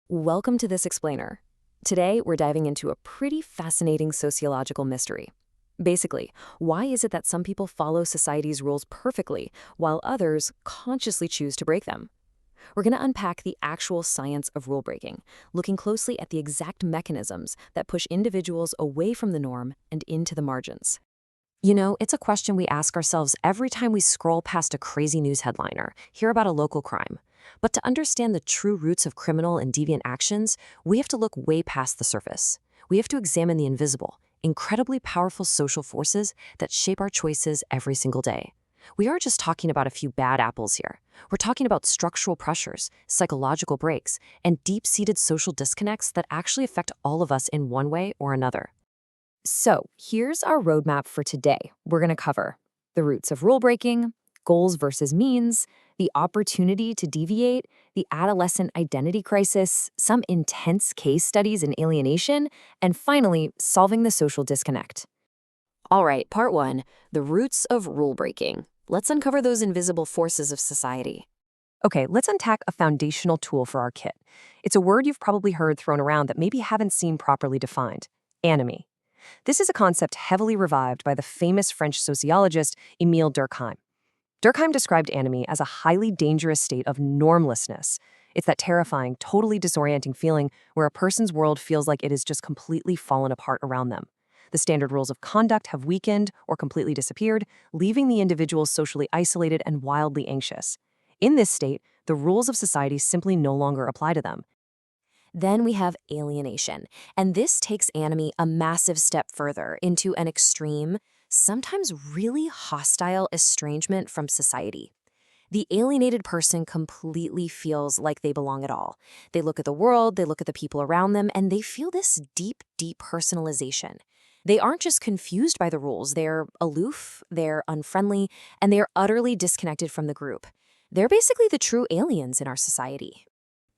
Welcome to This Explainer. Today, we're diving into a pretty fascinating sociological mystery. Basically, why is it that some people follow society's rules perfectly while others consciously choose to break them? We're going to unpack the actual science of rule breaking, looking closely at the exact mechanisms that push individuals away from the norm and into the margins. You know, it's a question we ask ourselves every time we scroll past a crazy news headline or hear about a local crime. But to understand the true roots of criminal and deviant actions, we have to look way past the surface. We have to examine the invisible, incredibly powerful social forces that shape our choices every single day. We aren't just talking about a few bad apples here. We're talking about structural pressures, psychological breaks, and deep-seated social disconnects that actually affect all of us in one way or another. So, here's our roadmap for today. We're going to cover the roots of rule breaking, goals versus means, the opportunity to deviate, the adolescent identity crisis, some intense case studies in alienation, and finally, solving the social disconnect. All right, part one, the roots of rule breaking. Let's uncover those invisible forces of society. Okay, let's unpack a foundational tool for our kit. It's a word you've probably heard thrown around that maybe haven't seen properly defined: anomie. This is a concept heavily revived by the famous French sociologist Émile Durkheim. Durkheim described anomie as a highly dangerous state of normlessness. It's that terrifying, totally disorienting feeling where a person's world feels like it has just completely fallen apart around them. The standard rules of conduct have weakened or completely disappeared, leaving the individual socially isolated and wildly anxious. In this state, the rules of society simply no longer apply to them. Then we have alienation, and this takes anomie a massive step further into an extreme, sometimes really hostile estrangement from society. The alienated person completely feels like they belong at all. They look at the world, they look at the people around them, and they feel this deep, deep personalization. They aren't just confused by the rules, they're aloof, they're unfriendly, and they're utterly disconnected from the group. They're basically the true aliens in our society.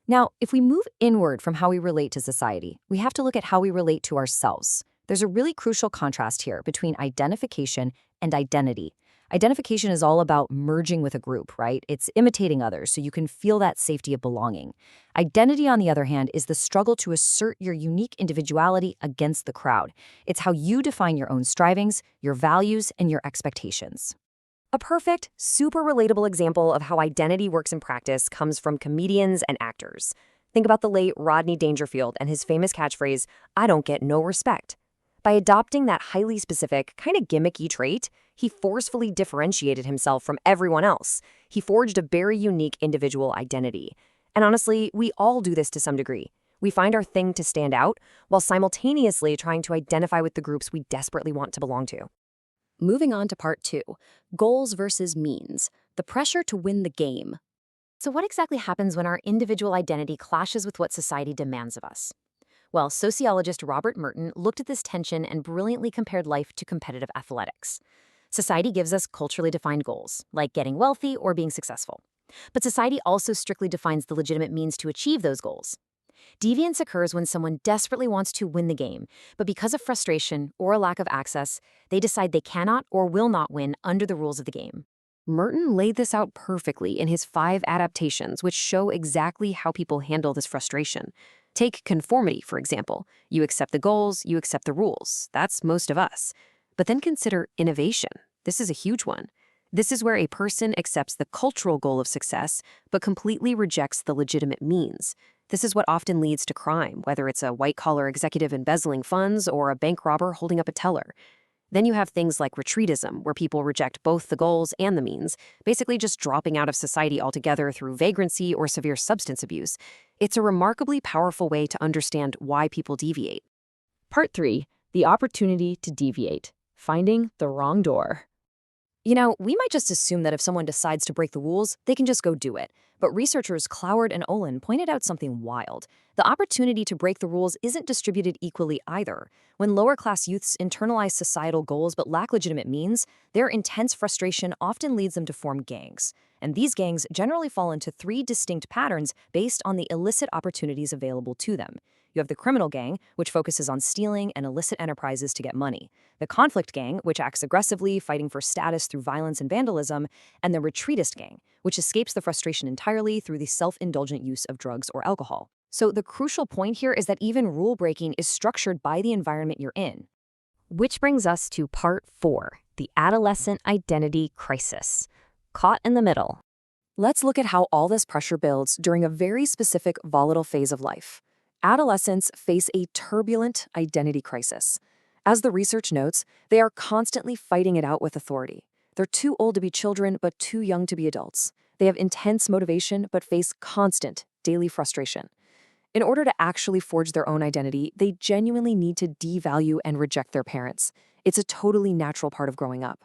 Now, if we move inward from how we relate to society, we have to look at how we relate to ourselves. There's a really crucial contrast here between identification and identity. Identification is all about merging with a group, right? It's imitating others so you can feel that safety of belonging. Identity, on the other hand, is the struggle to assert your unique individuality against the crowd. It's how you define your own strivings, your values, and your expectations. A perfect, super relatable example of how identity works in practice comes from comedians and actors. Think about the late Rodney Dangerfield and his famous catchphrase, "I don't get no respect." By adopting that highly specific, kind of gimmicky trait, he forcefully differentiated himself from everyone else. He forged a very unique individual identity. And honestly, we all do this to some degree. We find our thing to stand out while simultaneously trying to identify with the groups we desperately want to belong to. Moving on to part two, goals versus means, the pressure to win the game. So what exactly happens when our individual identity clashes with what society demands of us? Well, sociologist Robert Merton looked at this tension and brilliantly compared life to competitive athletics. Society gives us culturally defined goals, like getting wealthy or being successful. But society also strictly defines the legitimate means to achieve those goals. Deviance occurs when someone desperately wants to win the game, but because of frustration or a lack of access, they decide they cannot or will not win under the rules of the game. Merton laid this out perfectly in his 5 adaptations, which show exactly how people handle this frustration. Take conformity, for example. You accept the goals, you accept the rules. That's most of us. But then consider innovation. This is a huge one. This is where a person accepts the cultural goal of success, but completely rejects the legitimate means. This is what often leads to crime, whether it's a white-collar executive embezzling funds or a bank robber holding up a teller. Then you have things like retreatism, where people reject both the goals and the means, basically just dropping out of society altogether through vagrancy or severe substance abuse. It's a remarkably powerful way to understand why people deviate. Part 3, the opportunity to deviate, finding the wrong door. You know, we might just assume that if someone decides to break the rules, they can just go do it. But researchers Cloward and Olin pointed out something wild. The opportunity to break the rules isn't distributed equally either. When lower-class youths internalize societal goals but lack legitimate means, their intense frustration often leads them to form gangs. And these gangs generally fall into 3 distinct patterns based on the illicit opportunities available to them. You have the criminal gang, which focuses on stealing and illicit enterprises to get money. The conflict gang, which acts aggressively, fighting for status through violence and vandalism. And the retreatist gang, which escapes the frustration entirely through the self-indulgent use of drugs or alcohol. So the crucial point here is that even rule breaking is structured by the environment you're in. Which brings us to part 4, the adolescent identity crisis. Caught in the middle. Let's look at how all this pressure builds during a very specific volatile phase of life. Adolescents face a turbulent identity crisis. As the research notes, they are constantly fighting it out with authority. They're too old to be children, but too young to be adults. They have intense motivation, but face constant, daily frustration. In order to actually forge their own identity, they genuinely need to devalue and reject their parents. It's a totally natural part of growing up.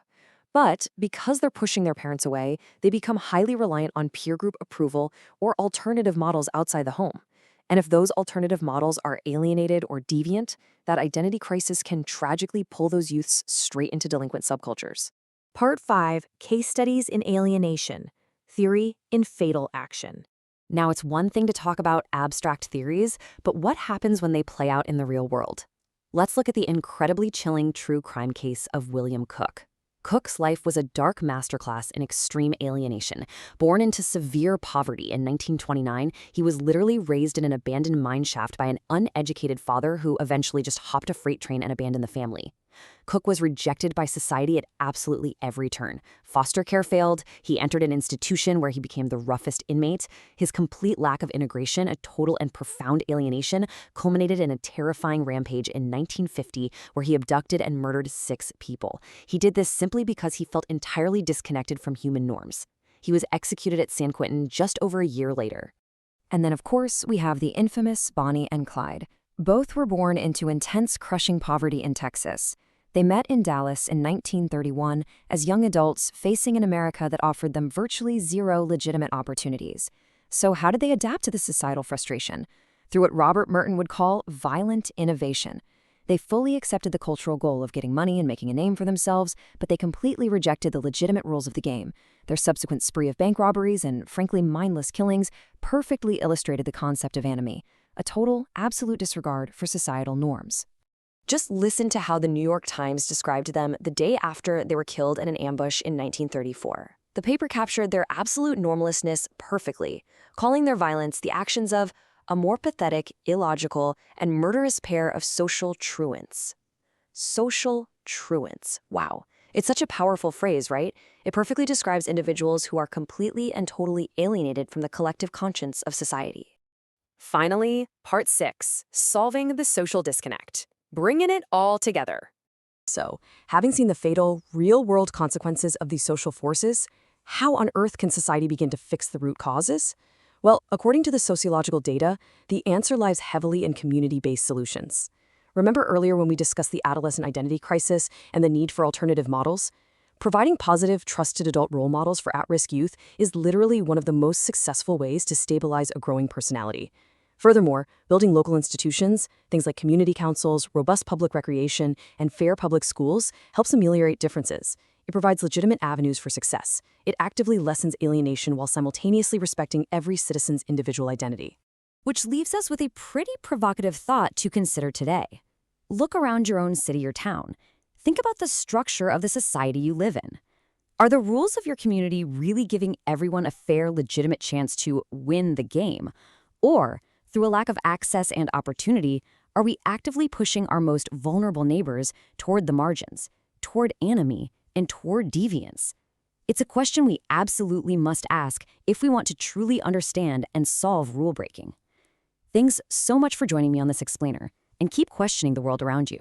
But because they're pushing their parents away, they become highly reliant on peer group approval or alternative models outside the home. And if those alternative models are alienated or deviant, that identity crisis can tragically pull those youths straight into delinquent subcultures. Part 5, Case Studies in Alienation, Theory in Fatal Action. Now, it's one thing to talk about abstract theories, but what happens when they play out in the real world? Let's look at the incredibly chilling true crime case of William Cook. Cook's life was a dark masterclass in extreme alienation. Born into severe poverty in 1929, he was literally raised in an abandoned mine shaft by an uneducated father who eventually just hopped a freight train and abandoned the family. Cook was rejected by society at absolutely every turn. Foster care failed, he entered an institution where he became the roughest inmate. His complete lack of integration, a total and profound alienation, culminated in a terrifying rampage in 1950 where he abducted and murdered 6 people. He did this simply because he felt entirely disconnected from human norms. He was executed at San Quentin just over a year later. And then, of course, we have the infamous Bonnie and Clyde. Both were born into intense, crushing poverty in Texas. They met in Dallas in 1931 as young adults facing an America that offered them virtually zero legitimate opportunities. So how did they adapt to the societal frustration? Through what Robert Merton would call violent innovation. They fully accepted the cultural goal of getting money and making a name for themselves, but they completely rejected the legitimate rules of the game. Their subsequent spree of bank robberies and, frankly, mindless killings perfectly illustrated the concept of anomie, a total, absolute disregard for societal norms. Just listen to how the New York Times described them the day after they were killed in an ambush in 1934. The paper captured their absolute normlessness perfectly, calling their violence the actions of a more pathetic, illogical, and murderous pair of social truants. Social truants. Wow. It's such a powerful phrase, right? It perfectly describes individuals who are completely and totally alienated from the collective conscience of society. Finally, Part 6, Solving the Social Disconnect. Bringing it all together. So, having seen the fatal, real-world consequences of these social forces, how on earth can society begin to fix the root causes? Well, according to the sociological data, the answer lies heavily in community-based solutions. Remember earlier when we discussed the adolescent identity crisis and the need for alternative models? Providing positive, trusted adult role models for at-risk youth is literally one of the most successful ways to stabilize a growing personality. Furthermore, building local institutions, things like community councils, robust public recreation, and fair public schools helps ameliorate differences. It provides legitimate avenues for success. It actively lessens alienation while simultaneously respecting every citizen's individual identity. Which leaves us with a pretty provocative thought to consider today. Look around your own city or town. Think about the structure of the society you live in. Are the rules of your community really giving everyone a fair, legitimate chance to win the game? Or, through a lack of access and opportunity, are we actively pushing our most vulnerable neighbors toward the margins, toward anomie, and toward deviance? It's a question we absolutely must ask if we want to truly understand and solve rule breaking. Thanks so much for joining me on this explainer, and keep questioning the world around you.